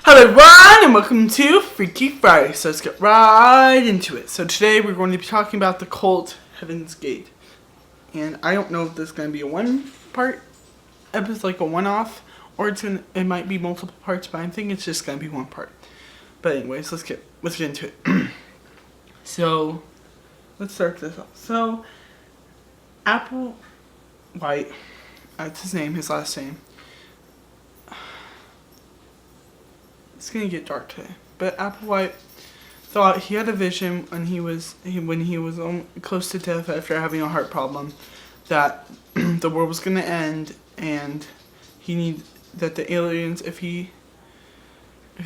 Hello everyone and welcome to Freaky Friday. So let's get right into it. So today we're going to be talking about the cult Heaven's Gate. And I don't know if this is going to be a one-part episode, like a one-off, or it might be multiple parts, but I think it's just going to be one part. But anyways, let's get into it. So let's start this off. So Applewhite, that's his name, his last name. It's gonna get dark today, but Applewhite thought he had a vision when he was close to death after having a heart problem, that the world was gonna end, and that the aliens, if he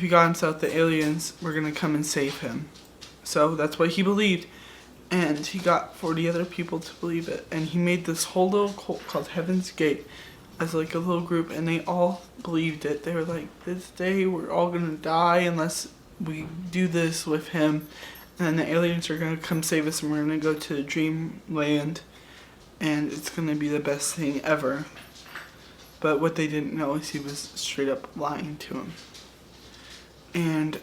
got himself, the aliens were gonna come and save him. So that's what he believed, and he got 40 other people to believe it, and he made this whole little cult called Heaven's Gate as like a little group, and they all believed it. They were like, this day we're all gonna die unless we do this with him, and then the aliens are gonna come save us, and we're gonna go to dreamland, and it's gonna be the best thing ever. But what they didn't know is he was straight up lying to them. And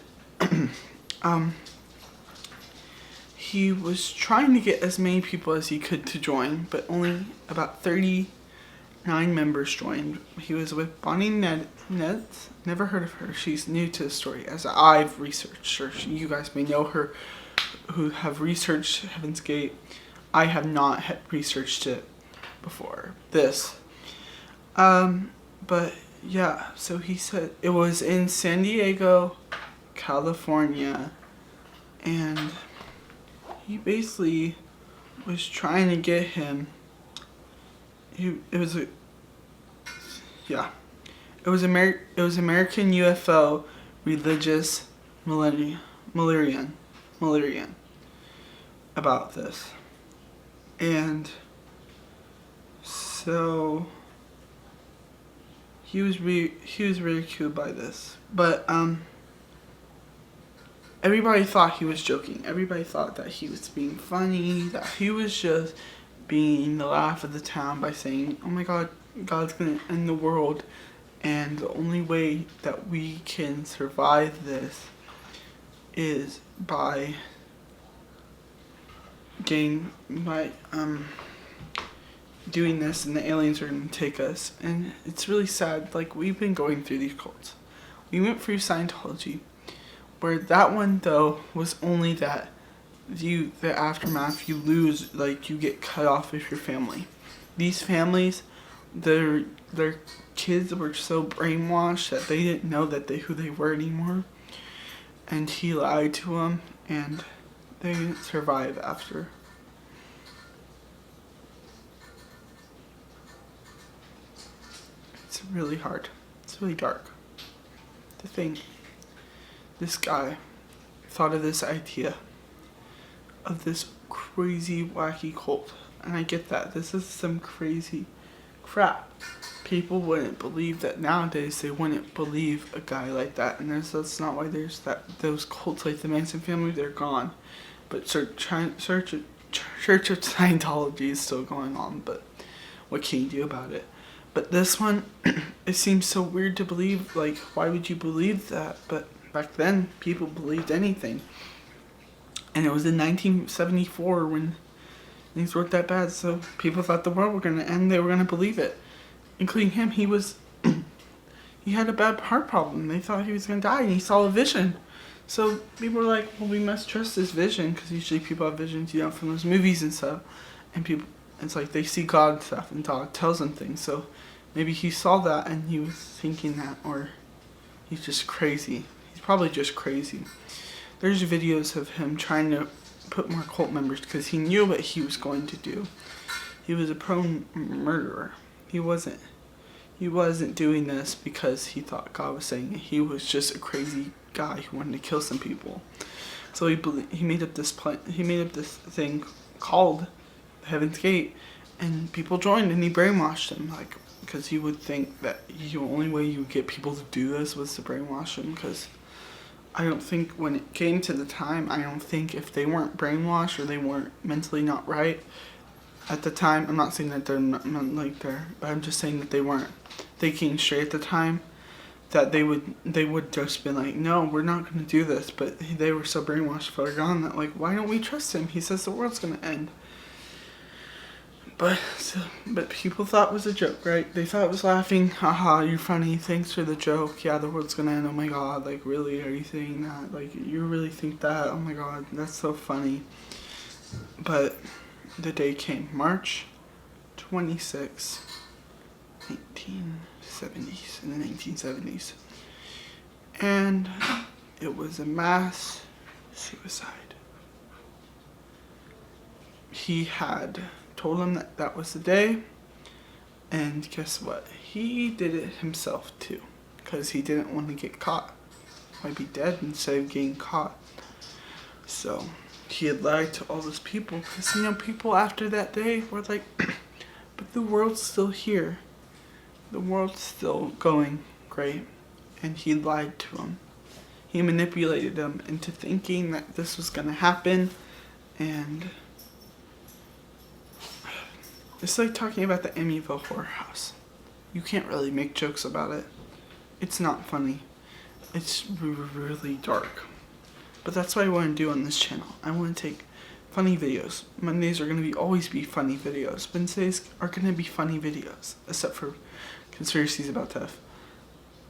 he was trying to get as many people as he could to join, but only about 39 members joined. He was with Bonnie Neds. Never heard of her. She's new to the story, as I've researched her. You guys may know her who have researched Heaven's Gate. I have not researched it before this. But yeah, so he said it was in San Diego, California, and he basically was trying to get him. It was American UFO religious Malarian about this, and so he was ridiculed by this, but everybody thought he was joking. Everybody thought that he was being funny, that he was just being the laugh of the town by saying, oh my god, God's gonna end the world, and the only way that we can survive this is by doing this, and the aliens are gonna take us. And it's really sad. Like, we've been going through these cults. We went through Scientology, where that one though was only that the aftermath, you lose, like, you get cut off with your family. These families, their kids were so brainwashed that they didn't know who they were anymore, and he lied to them, and they didn't survive after. It's really hard. It's really dark to think this guy thought of this idea of this crazy, wacky cult. And I get that. This is some crazy crap. People wouldn't believe that nowadays. They wouldn't believe a guy like that. And that's not why there's those cults like the Manson family, they're gone. But Church of Scientology is still going on. But what can you do about it? But this one, it seems so weird to believe. Like, why would you believe that? But back then, people believed anything. And it was in 1974 when things weren't that bad, so people thought the world were going to end. They were going to believe it, including him. He had a bad heart problem. They thought he was going to die, and he saw a vision. So people were like, well, we must trust this vision, because usually people have visions, from those movies and stuff. And people, it's like they see God and stuff, and God tells them things. So maybe he saw that, and he was thinking that, or he's just crazy. He's probably just crazy. There's videos of him trying to put more cult members, because he knew what he was going to do. He was a prone murderer. He wasn't doing this because he thought God was saying it. He was just a crazy guy who wanted to kill some people. So he made up this plan. He made up this thing called Heaven's Gate, and people joined, and he brainwashed them, like, because he would think that the only way you would get people to do this was to brainwash them. Because I don't think when it came to the time, I don't think if they weren't brainwashed or they weren't mentally not right at the time, I'm not saying that they're not like they're, but I'm just saying that they weren't thinking straight at the time, that they would just be like, no, we're not going to do this. But they were so brainwashed for God that, like, why don't we trust him? He says the world's going to end. But people thought it was a joke, right? They thought it was laughing. Haha, you're funny. Thanks for the joke. Yeah, the world's going to end. Oh my God. Like, really? Are you saying that? Like, you really think that? Oh my God. That's so funny. But the day came. March 26, 1970s. In the 1970s. And it was a mass suicide. He had told him that that was the day, and guess what? He did it himself too, because he didn't want to get caught. Might be dead instead of getting caught. So he had lied to all those people, because people after that day were like, but the world's still here. The world's still going great. And he lied to them. He manipulated them into thinking that this was going to happen. And it's like talking about the Amityville Horror House. You can't really make jokes about it. It's not funny. It's really dark. But that's what I want to do on this channel. I want to take funny videos. Mondays are going to always be funny videos. Wednesdays are going to be funny videos. Except for conspiracies about death.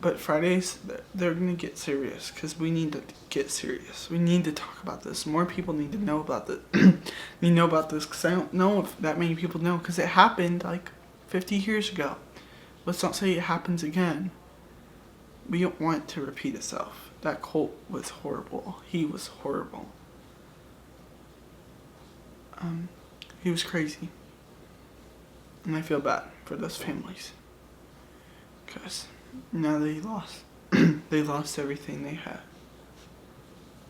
But Fridays, they're going to get serious, because we need to get serious. We need to talk about this. More people need to know about this. Because I don't know if that many people know, because it happened like 50 years ago. Let's not say it happens again. We don't want it to repeat itself. That cult was horrible. He was horrible. He was crazy. And I feel bad for those families. Because now they lost everything they had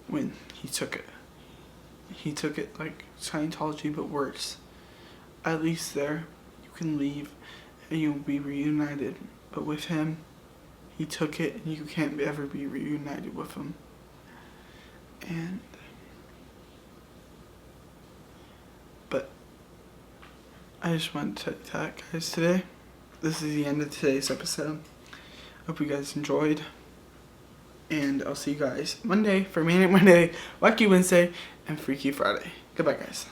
when he took it. He took it like Scientology, but worse. At least there, you can leave and you'll be reunited. But with him, he took it and you can't ever be reunited with him. But I just wanted to tell you guys today. This is the end of today's episode. Hope you guys enjoyed. And I'll see you guys Monday for Manic Monday, Wacky Wednesday, and Freaky Friday. Goodbye, guys.